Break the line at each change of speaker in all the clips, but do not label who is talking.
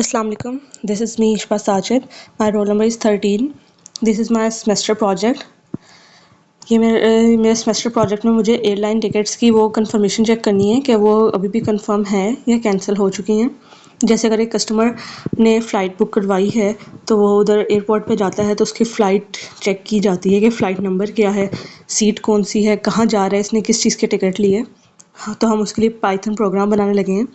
Assalamu alaikum. This is me Ishfa Sajid. My roll number is 13. This is my semester project. ये मेरे semester project में मुझे airline tickets की वो confirmation check करनी है कि वो अभी भी कंफर्म है या कैंसिल हो चुकी हैं। जैसे अगर एक कस्टमर ने फ़्लाइट बुक करवाई है तो वो उधर एयरपोर्ट पे जाता है तो उसकी फ़्लाइट चेक की जाती है कि फ़्लाइट नंबर क्या है, सीट कौन सी है, कहाँ जा रहा है, इसने किस चीज़ की टिकट ली है। हाँ, तो हम उसके लिए पाइथन प्रोग्राम बनाने लगे हैं।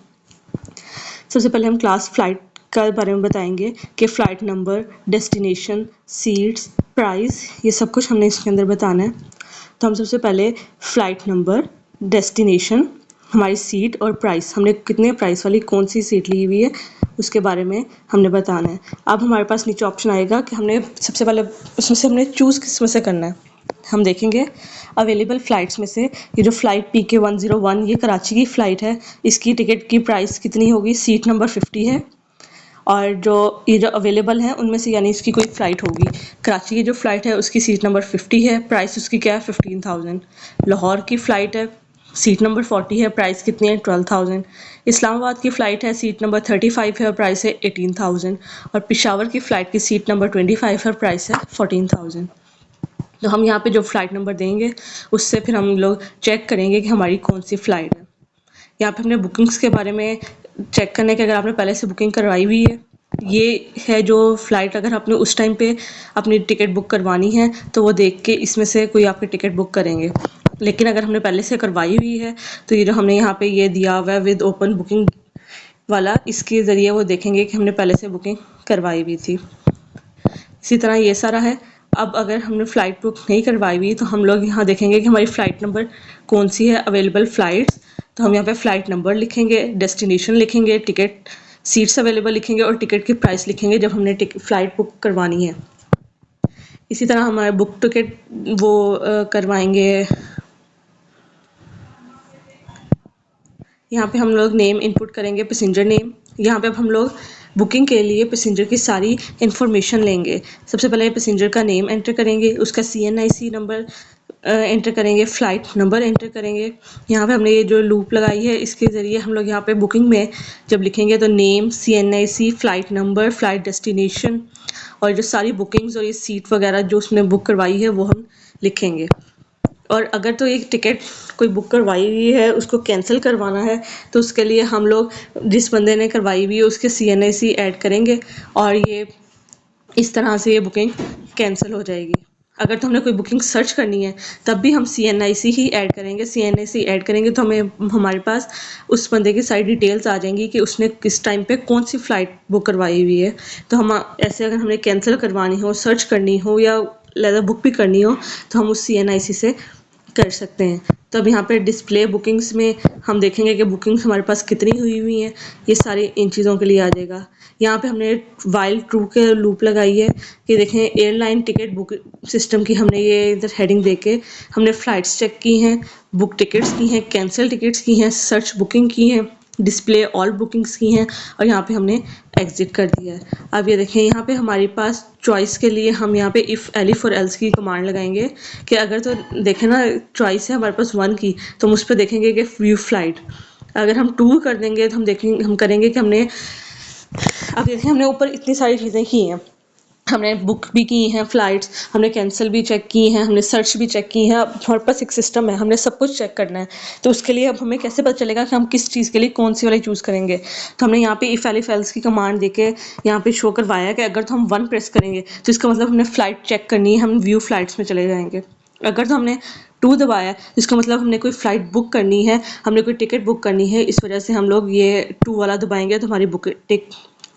सबसे पहले हम क्लास फ़्लाइट के बारे में बताएंगे कि flight number, destination, seats, price, ये सब कुछ हमने इसके अंदर बताना है। तो हम सबसे पहले फ़्लाइट नंबर, डेस्टिनेशन, हमारी सीट और प्राइस, हमने कितने प्राइस वाली कौन सी सीट ली हुई है उसके बारे में हमने बताना है। अब हमारे पास नीचे ऑप्शन आएगा कि हमने सबसे पहले उसमें से हमने चूज़ किस में से करना है। हम देखेंगे अवेलेबल फ़्लाइट्स में से ये जो फ़्लाइट PK101 ये कराची की फ़्लाइट है, इसकी टिकट की प्राइस कितनी होगी, सीट नंबर 50 है। और ये जो अवेलेबल हैं उनमें से यानी इसकी कोई फ़्लाइट होगी। कराची की जो फ़्लाइट है उसकी सीट नंबर 50 है, प्राइस उसकी क्या है 15,000। लाहौर की फ़्लाइट है, सीट नंबर 40 है, प्राइस कितनी है 12,000। इस्लामाबाद की फ़्लाइट है, सीट नंबर 35 है और प्राइस है 18,000। और पेशावर की फ़्लाइट की सीट नंबर 25 है और प्राइस है 14,000। तो हम यहाँ पे जो फ़्लाइट नंबर देंगे उससे फिर हम लोग चेक करेंगे कि हमारी कौन सी फ़्लाइट है। यहाँ पे हमने बुकिंग्स के बारे में चेक करने के अगर आपने पहले से बुकिंग करवाई हुई है, ये है जो फ़्लाइट अगर आपने उस टाइम पे अपनी टिकट बुक करवानी है तो वो देख के इसमें से कोई आपकी टिकट बुक करेंगे। लेकिन अगर हमने पहले से करवाई हुई है तो ये जो हमने यहाँ पे ये दिया हुआ है विद ओपन बुकिंग वाला, इसके ज़रिए वो देखेंगे कि हमने पहले से बुकिंग करवाई हुई थी। इसी तरह ये सारा है। अब अगर हमने फ़्लाइट बुक नहीं करवाई हुई तो हम लोग यहाँ देखेंगे कि हमारी फ़्लाइट नंबर कौन सी है अवेलेबल फ़्लाइट्स। तो हम यहाँ पे फ़्लाइट नंबर लिखेंगे, डेस्टिनेशन लिखेंगे, टिकट सीट्स अवेलेबल लिखेंगे और टिकट की प्राइस लिखेंगे जब हमने फ़्लाइट बुक करवानी है। इसी तरह हमारे बुक टिकट वो करवाएंगे। यहाँ पे हम लोग नेम इनपुट करेंगे, पैसेंजर नेम। यहाँ पे अब हम लोग बुकिंग के लिए पैसेंजर की सारी इन्फॉर्मेशन लेंगे। सबसे पहले पैसेंजर का नेम एंटर करेंगे, उसका CNIC नंबर एंटर करेंगे, फ़्लाइट नंबर एंटर करेंगे। यहाँ पे हमने ये जो लूप लगाई है इसके ज़रिए हम लोग यहाँ पे बुकिंग में जब लिखेंगे तो name, CNIC, flight number, flight destination और जो सारी बुकिंग्स और ये सीट वगैरह जो उसने बुक करवाई है वो हम लिखेंगे। और अगर तो एक टिकट कोई बुक करवाई हुई है उसको कैंसिल करवाना है तो उसके लिए हम लोग जिस बंदे ने करवाई हुई है उसके CNIC ऐड करेंगे और ये इस तरह से ये बुकिंग कैंसिल हो जाएगी। अगर तो हमने कोई बुकिंग सर्च करनी है तब भी हम CNIC ही ऐड करेंगे। CNIC ऐड करेंगे तो हमें हमारे पास उस बंदे की सारी डिटेल्स आ जाएंगी कि उसने किस टाइम पे कौन सी फ़्लाइट बुक करवाई हुई है। तो हम ऐसे अगर हमने कैंसिल करवानी हो, सर्च करनी हो या लेदर बुक भी करनी हो तो हम उस CNIC से कर सकते हैं। तो अब यहाँ पे डिस्प्ले बुकिंग्स में हम देखेंगे कि बुकिंग्स हमारे पास कितनी हुई हैं, ये सारी इन चीज़ों के लिए आ जाएगा। यहाँ पे हमने वाइल ट्रू के लूप लगाई है कि देखें एयरलाइन टिकट बुक सिस्टम की हमने ये इधर हेडिंग देके हमने फ़्लाइट्स चेक की हैं, बुक टिकट्स की हैं, कैंसिल टिकट्स की हैं, सर्च बुकिंग की हैं, डिस्प्ले ऑल बुकिंग्स की हैं और यहाँ पे हमने एग्ज़िट कर दिया है। अब ये देखें यहाँ पे हमारे पास चॉइस के लिए हम यहाँ पे इफ़ एलिफ और एल्स की कमांड लगाएंगे कि अगर तो देखें ना चॉइस है हमारे पास 1 की तो हम उस पर देखेंगे कि व्यू फ़्लाइट। अगर हम 2 कर देंगे तो हम करेंगे कि हमने अब देखें हमने ऊपर इतनी सारी चीज़ें की हैं, हमने बुक भी की हैं फ़्लाइट्स, हमने कैंसिल भी चेक की हैं, हमने सर्च भी चेक की हैं। अब हमारे पास एक सिस्टम है, हमने सब कुछ चेक करना है। तो उसके लिए अब हमें कैसे पता चलेगा कि हम किस चीज़ के लिए कौन सी वाली चूज़ करेंगे। तो हमने यहाँ पे इफ़ एलिफ एल्स की कमांड देके यहाँ पे शो करवाया कि अगर तो हम 1 प्रेस करेंगे तो इसका मतलब हमने फ़्लाइट चेक करनी है, हम व्यू फ़्लाइट्स में चले जाएंगे। अगर तो हमने 2 दबाया तो इसका मतलब हमने कोई फ़्लाइट बुक करनी है, हमने कोई टिकट बुक करनी है, इस वजह से हम लोग ये 2 वाला दबाएंगे तो हमारी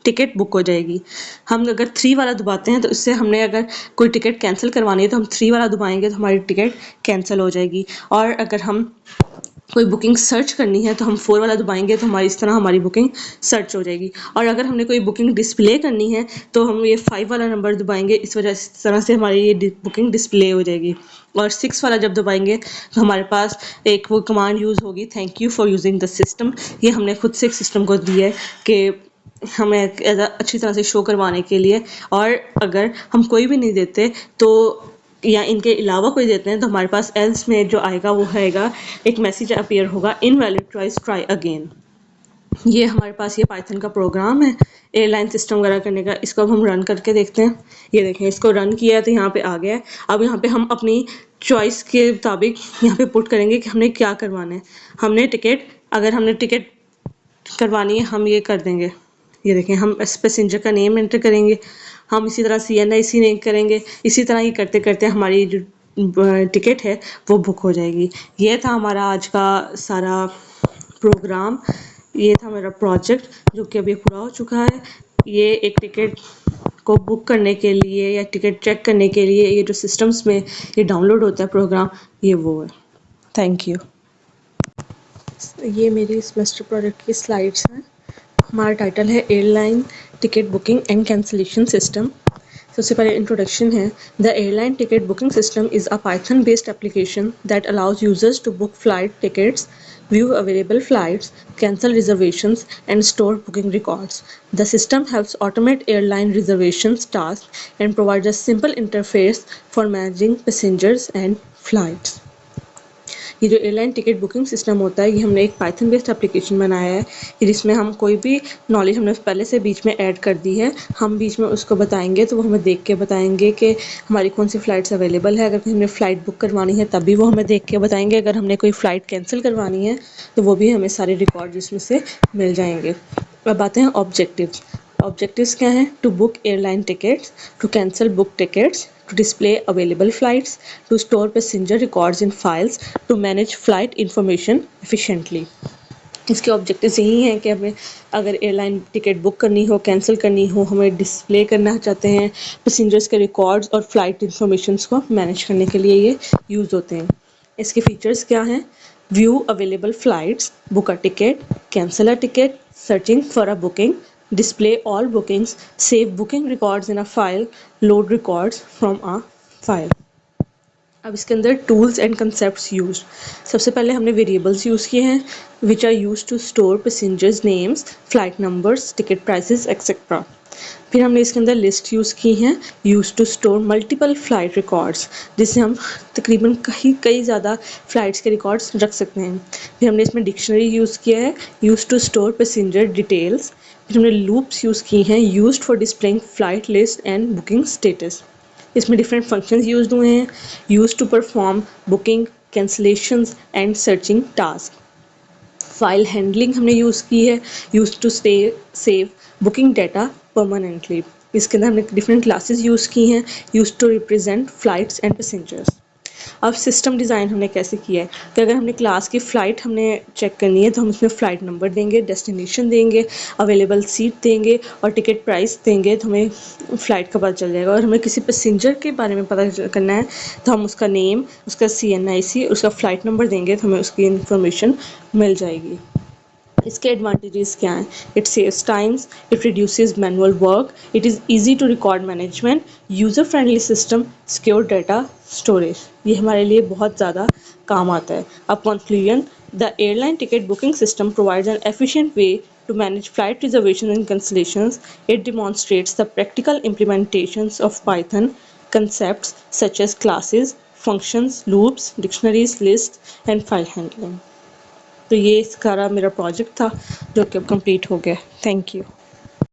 टिकट बुक हो जाएगी। हम अगर 3 वाला दबाते हैं तो इससे हमने अगर कोई टिकट कैंसिल करवानी है तो हम 3 वाला दबाएंगे तो हमारी टिकट कैंसिल हो जाएगी। और अगर हम कोई बुकिंग सर्च करनी है तो हम 4 वाला दबाएंगे तो इस तरह हमारी बुकिंग सर्च हो जाएगी। और अगर हमने कोई बुकिंग डिस्प्ले करनी है तो हम ये 5 वाला नंबर दबाएंगे, इस तरह से हमारी ये बुकिंग डिस्प्ले हो जाएगी। और 6 वाला जब दबाएंगे तो हमारे पास एक वो कमांड यूज़ होगी, thank you for using the system. ये हमने खुद से एक सिस्टम को दिया है कि हमें अच्छी तरह से शो करवाने के लिए। और अगर हम कोई भी नहीं देते तो या इनके अलावा कोई देते हैं तो हमारे पास एल्स में जो आएगा वो आएगा एक मैसेज अपीयर होगा, इनवैलिड चॉइस, ट्राई अगेन। ये हमारे पास ये पाइथन का प्रोग्राम है एयरलाइन सिस्टम वगैरह करने का। इसको अब हम रन करके देखते हैं। ये देखें, इसको रन किया है तो यहाँ पे आ गया है। अब यहाँ पे हम अपनी चॉइस के मुताबिक यहाँ पे पुट करेंगे कि हमने क्या करवाना है। हमने टिकट, अगर हमने टिकट करवानी है हम ये कर देंगे। ये देखें, हम पैसेंजर का नेम एंटर करेंगे, हम इसी तरह CNIC नेम करेंगे। इसी तरह ही करते करते हमारी जो टिकट है वो बुक हो जाएगी। ये था हमारा आज का सारा प्रोग्राम, ये था मेरा प्रोजेक्ट जो कि अभी पूरा हो चुका है। ये एक टिकट को बुक करने के लिए या टिकट चेक करने के लिए ये जो सिस्टम्स में ये डाउनलोड होता है प्रोग्राम, ये वो है। Thank you. ये मेरी सेमेस्टर प्रोजेक्ट की स्लाइड्स हैं। हमारा टाइटल है airline ticket booking and cancellation system. सबसे पहले इंट्रोडक्शन है। The airline ticket booking system is a Python based application that allows users to book flight tickets, view available flights, cancel reservations, and store booking records. The system helps automate airline reservations tasks and provides a simple interface for managing passengers and flights. ये जो airline ticket booking system होता है, ये हमने एक Python based application बनाया है कि जिसमें हम कोई भी नॉलेज हमने पहले से बीच में ऐड कर दी है, हम बीच में उसको बताएंगे तो वो हमें देख के बताएंगे कि हमारी कौन सी फ़्लाइट्स अवेलेबल है। अगर हमने फ़्लाइट बुक करवानी है तब भी वो हमें देख के बताएंगे। अगर हमने कोई फ़्लाइट कैंसिल करवानी है तो वो भी हमें सारे रिकॉर्ड इसमें से मिल जाएंगे। अब आते हैं ऑब्जेक्टिव्स। ऑब्जेक्टिव्स क्या हैं? To book airline tickets, to cancel book tickets, to display available flights, to store passenger records in files, to manage flight information efficiently. इसके ऑब्जेक्टिव्स यही हैं कि हमें अगर एयरलाइन टिकट बुक करनी हो, कैंसिल करनी हो, हमें डिस्प्ले करना चाहते हैं पैसेंजर्स के रिकॉर्ड्स और फ्लाइट इंफॉर्मेशंस को मैनेज करने के लिए ये यूज़ होते हैं। इसके फीचर्स क्या हैं? View available flights, book a ticket, cancel a ticket, searching for a booking, display all bookings, save booking records in a file, load records from a file. अब इसके अंदर टूल्स एंड कंसेप्ट्स यूज। सबसे पहले हमने variables use किए हैं which are use to store passengers names, flight numbers, ticket prices etcetera. फिर हमने इसके अंदर लिस्ट यूज़ की हैं use to store multiple flight records, जिससे हम तकरीबन कई ज़्यादा फ़्लाइट्स के रिकॉर्ड्स रख सकते हैं। फिर हमने इसमें डिक्शनरी यूज़ किया है use to store passenger details. फिर हमने लूप्स यूज़ की हैं used for displaying flight list and booking status. इसमें डिफरेंट फंक्शंस यूज्ड हुए हैं use to perform booking, cancellations and searching task. File handling हमने यूज़ की है use to save booking data permanently. इसके अंदर हमने डिफरेंट क्लासेस यूज़ की हैं use to represent flights and passengers. अब सिस्टम डिज़ाइन हमने कैसे किया है कि अगर हमने क्लास की फ़्लाइट हमने चेक करनी है तो हम उसमें फ़्लाइट नंबर देंगे, डेस्टिनेशन देंगे, अवेलेबल सीट देंगे और टिकट प्राइस देंगे तो हमें फ़्लाइट का पता चल जाएगा। और हमें किसी पैसेंजर के बारे में पता करना है तो हम उसका नेम, उसका CNIC, उसका फ़्लाइट नंबर देंगे तो हमें उसकी इन्फॉर्मेशन मिल जाएगी। इसके एडवांटेजेस क्या हैं? It saves times, it reduces manual work, it is easy to record management, user friendly system, secure data storage. ये हमारे लिए बहुत ज़्यादा काम आता है। अब conclusion, the airline ticket booking system provides an efficient way to manage flight reservations and cancellations. It demonstrates the practical implementations of Python concepts such as classes, functions, loops, dictionaries, lists, and file handling. तो ये सारा मेरा project था जो कि अब complete हो गया। Thank you.